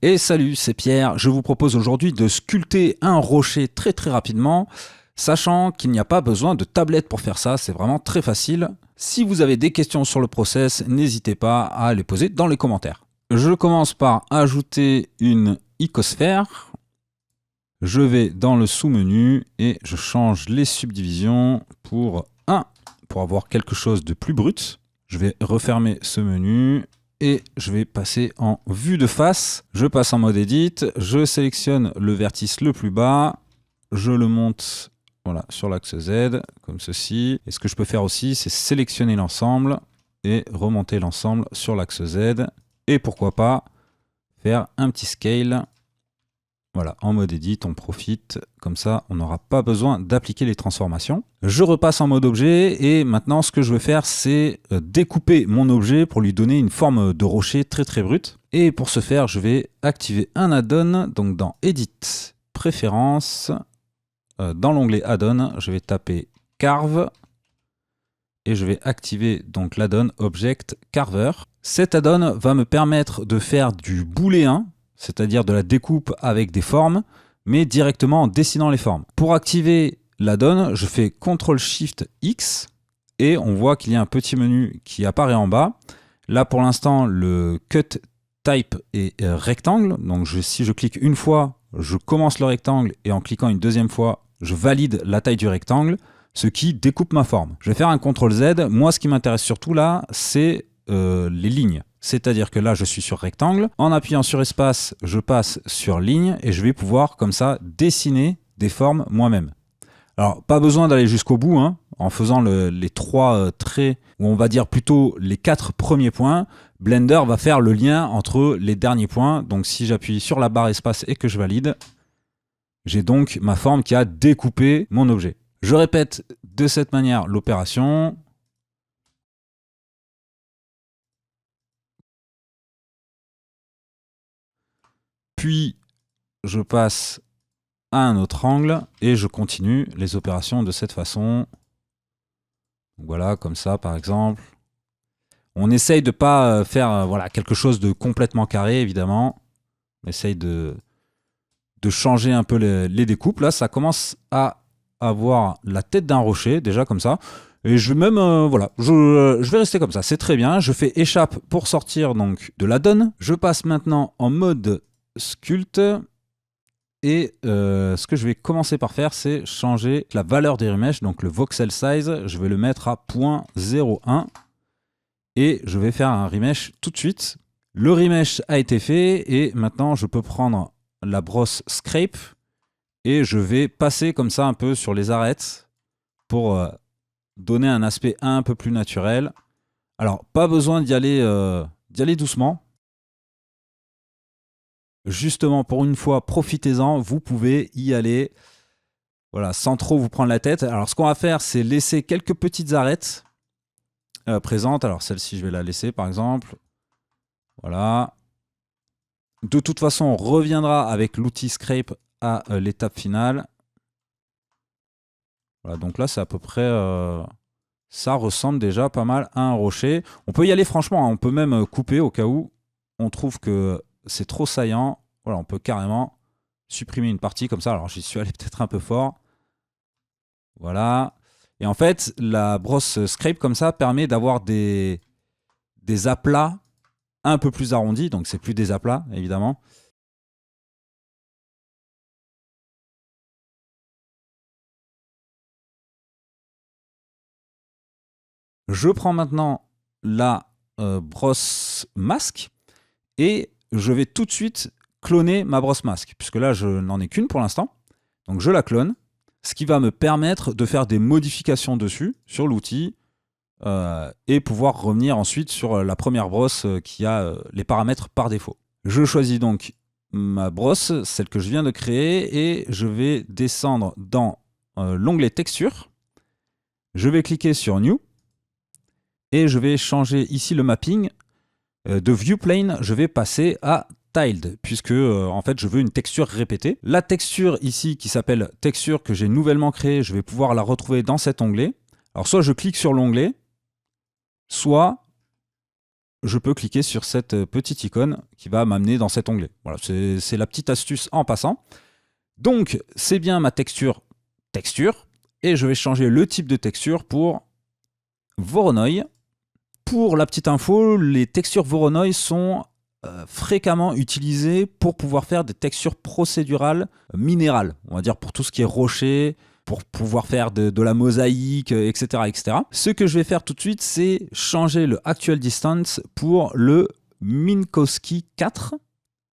Et salut, c'est Pierre. Je vous propose aujourd'hui de sculpter un rocher très rapidement, sachant qu'il n'y a pas besoin de tablette pour faire ça, c'est vraiment très facile. Si vous avez des questions sur le process, n'hésitez pas à les poser dans les commentaires. Je commence par ajouter une icosphère. Je vais dans le sous-menu et je change les subdivisions pour 1, pour avoir quelque chose de plus brut. Je vais refermer ce menu. Et je vais passer en vue de face. Je passe en mode Edit. Je sélectionne le vertice le plus bas. Je le monte voilà, sur l'axe Z, comme ceci. Et ce que je peux faire aussi, c'est sélectionner l'ensemble et remonter l'ensemble sur l'axe Z. Et pourquoi pas faire un petit scale. Voilà, en mode Edit, on profite. Comme ça, on n'aura pas besoin d'appliquer les transformations. Je repasse en mode objet et maintenant, ce que je veux faire, c'est découper mon objet pour lui donner une forme de rocher très brute. Et pour ce faire, je vais activer un add-on. Donc dans Edit, Préférences, dans l'onglet Add-on, je vais taper Carve et je vais activer donc l'add-on Object Carver. Cet add-on va me permettre de faire du booléen, c'est-à-dire de la découpe avec des formes, mais directement en dessinant les formes. Pour activer l'add-on, je fais CTRL-SHIFT-X et on voit qu'il y a un petit menu qui apparaît en bas. Là, pour l'instant, le Cut Type est rectangle. Donc, si je clique une fois, je commence le rectangle et en cliquant une deuxième fois, je valide la taille du rectangle, ce qui découpe ma forme. Je vais faire un CTRL-Z. Moi, ce qui m'intéresse surtout là, c'est les lignes. C'est-à-dire que là, je suis sur rectangle. En appuyant sur espace, je passe sur ligne et je vais pouvoir, comme ça, dessiner des formes moi-même. Alors, pas besoin d'aller jusqu'au bout, hein. En faisant les 3 traits, ou on va dire plutôt les 4 premiers points, Blender va faire le lien entre les derniers points. Donc, si j'appuie sur la barre espace et que je valide, j'ai donc ma forme qui a découpé mon objet. Je répète de cette manière l'opération. Puis, je passe à un autre angle et je continue les opérations de cette façon. Donc voilà, comme ça par exemple. On essaye de ne pas faire voilà, quelque chose de complètement carré, évidemment. On essaye de changer un peu les découpes. Là, ça commence à avoir la tête d'un rocher, déjà comme ça. Et je vais même, voilà, je vais rester comme ça. C'est très bien. Je fais échappe pour sortir donc de l'add-on. Je passe maintenant en mode sculpt. Et ce que je vais commencer par faire, c'est changer la valeur des remeshes, donc le voxel size, je vais le mettre à 0.01 et je vais faire un remesh tout de suite. Le remesh a été fait et maintenant je peux prendre la brosse scrape et je vais passer comme ça un peu sur les arêtes pour donner un aspect un peu plus naturel. Alors, pas besoin d'y aller doucement. Justement, pour une fois, profitez-en, vous pouvez y aller voilà, sans trop vous prendre la tête. Alors, ce qu'on va faire, c'est laisser quelques petites arêtes présentes. Alors, celle-ci, je vais la laisser, par exemple. Voilà. De toute façon, on reviendra avec l'outil Scrape à l'étape finale. Voilà, donc là, c'est à peu près... ça ressemble déjà pas mal à un rocher. On peut y aller franchement, hein, on peut même couper au cas où on trouve que c'est trop saillant. Voilà, on peut carrément supprimer une partie comme ça. Alors, j'y suis allé peut-être un peu fort. Voilà. Et en fait, la brosse scrape comme ça permet d'avoir des aplats un peu plus arrondis. Donc, c'est plus des aplats, évidemment. Je prends maintenant la brosse masque et je vais tout de suite cloner ma brosse masque, puisque là, je n'en ai qu'une pour l'instant. Donc, je la clone, ce qui va me permettre de faire des modifications dessus, sur l'outil, et pouvoir revenir ensuite sur la première brosse qui a les paramètres par défaut. Je choisis donc ma brosse, celle que je viens de créer, et je vais descendre dans l'onglet texture. Je vais cliquer sur New, et je vais changer ici le mapping. De ViewPlane, je vais passer à Tiled, puisque en fait je veux une texture répétée. La texture ici qui s'appelle texture que j'ai nouvellement créée, je vais pouvoir la retrouver dans cet onglet. Alors soit je clique sur l'onglet, soit je peux cliquer sur cette petite icône qui va m'amener dans cet onglet. Voilà, c'est la petite astuce en passant. Donc, c'est bien ma texture, et je vais changer le type de texture pour Voronoi. Pour la petite info, les textures Voronoi sont fréquemment utilisées pour pouvoir faire des textures procédurales minérales, on va dire pour tout ce qui est rocher, pour pouvoir faire de la mosaïque, etc., etc. Ce que je vais faire tout de suite, c'est changer le Actual Distance pour le Minkowski 4.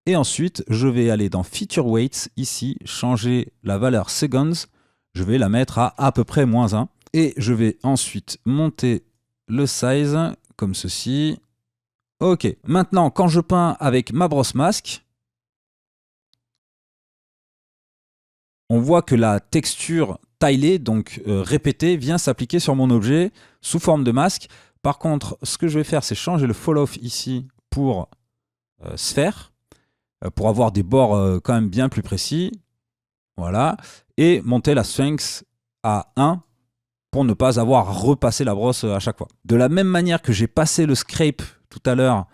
Et ensuite, je vais aller dans Feature Weights, ici, changer la valeur Seconds. Je vais la mettre à peu près -1. Et je vais ensuite monter le size, comme ceci. Ok, maintenant, quand je peins avec ma brosse masque, on voit que la texture tilée, donc répétée, vient s'appliquer sur mon objet sous forme de masque. Par contre, ce que je vais faire, c'est changer le fall off ici pour sphère, pour avoir des bords quand même bien plus précis. Voilà. Et monter la Sphinx à 1 pour ne pas avoir à repasser la brosse à chaque fois. De la même manière que j'ai passé le scrape tout à l'heure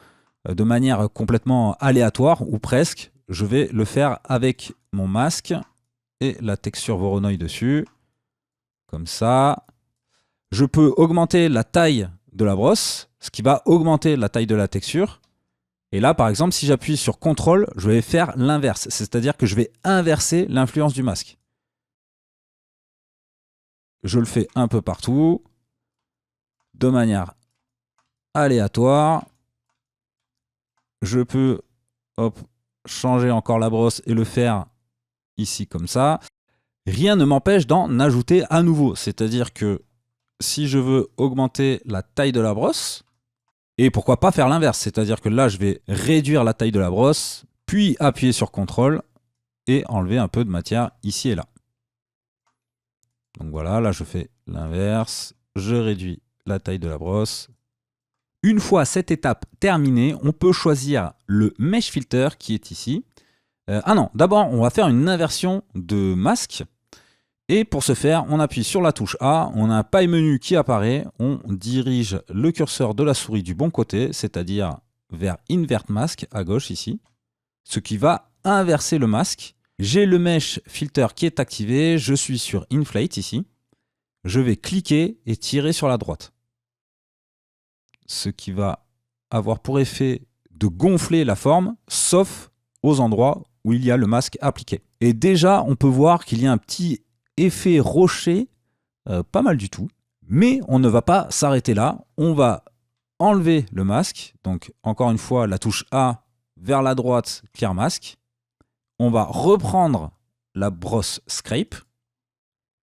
de manière complètement aléatoire, ou presque, je vais le faire avec mon masque et la texture Voronoi dessus, comme ça. Je peux augmenter la taille de la brosse, ce qui va augmenter la taille de la texture. Et là, par exemple, si j'appuie sur CTRL, je vais faire l'inverse, c'est-à-dire que je vais inverser l'influence du masque. Je le fais un peu partout, de manière aléatoire. Je peux changer encore la brosse et le faire ici comme ça. Rien ne m'empêche d'en ajouter à nouveau. C'est-à-dire que si je veux augmenter la taille de la brosse, et pourquoi pas faire l'inverse, c'est-à-dire que là, je vais réduire la taille de la brosse, puis appuyer sur CTRL et enlever un peu de matière ici et là. Donc voilà, là je fais l'inverse, je réduis la taille de la brosse. Une fois cette étape terminée, on peut choisir le Mesh Filter qui est ici. Ah non, d'abord on va faire une inversion de masque. Et pour ce faire, on appuie sur la touche A, on a un paille menu qui apparaît, on dirige le curseur de la souris du bon côté, c'est-à-dire vers Invert Mask à gauche ici, ce qui va inverser le masque. J'ai le Mesh Filter qui est activé, je suis sur Inflate ici. Je vais cliquer et tirer sur la droite. Ce qui va avoir pour effet de gonfler la forme, sauf aux endroits où il y a le masque appliqué. Et déjà, on peut voir qu'il y a un petit effet rocher, pas mal du tout. Mais on ne va pas s'arrêter là, on va enlever le masque. Donc encore une fois, la touche A vers la droite, Clear Mask. On va reprendre la brosse Scrape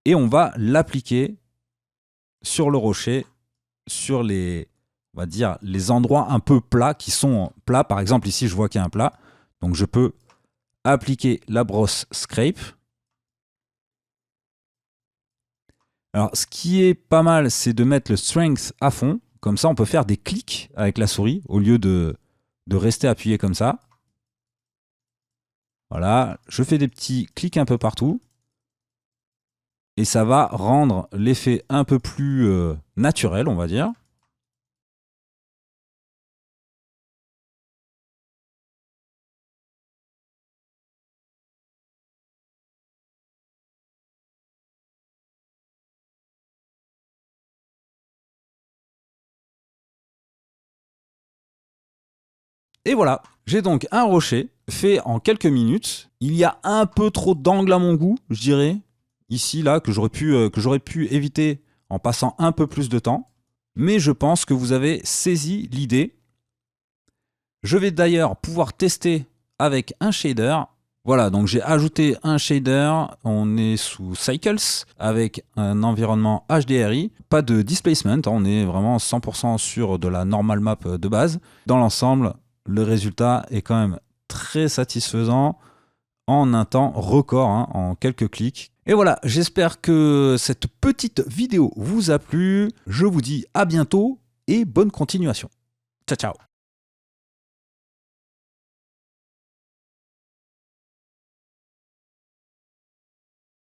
et on va l'appliquer sur le rocher, sur les, on va dire, les endroits un peu plats qui sont plats. Par exemple, ici, je vois qu'il y a un plat. Donc, je peux appliquer la brosse Scrape. Alors, ce qui est pas mal, c'est de mettre le Strength à fond. Comme ça, on peut faire des clics avec la souris au lieu de rester appuyé comme ça. Voilà, je fais des petits clics un peu partout. Et ça va rendre l'effet un peu plus naturel, on va dire. Et voilà, j'ai donc un rocher fait en quelques minutes. Il y a un peu trop d'angle à mon goût, je dirais. Ici, là, que j'aurais pu éviter en passant un peu plus de temps. Mais je pense que vous avez saisi l'idée. Je vais d'ailleurs pouvoir tester avec un shader. Voilà, donc j'ai ajouté un shader. On est sous Cycles avec un environnement HDRI. Pas de displacement, on est vraiment 100% sur de la normal map de base. Dans l'ensemble, le résultat est quand même très satisfaisant en un temps record, hein, en quelques clics. Et voilà, j'espère que cette petite vidéo vous a plu. Je vous dis à bientôt et bonne continuation. Ciao, ciao.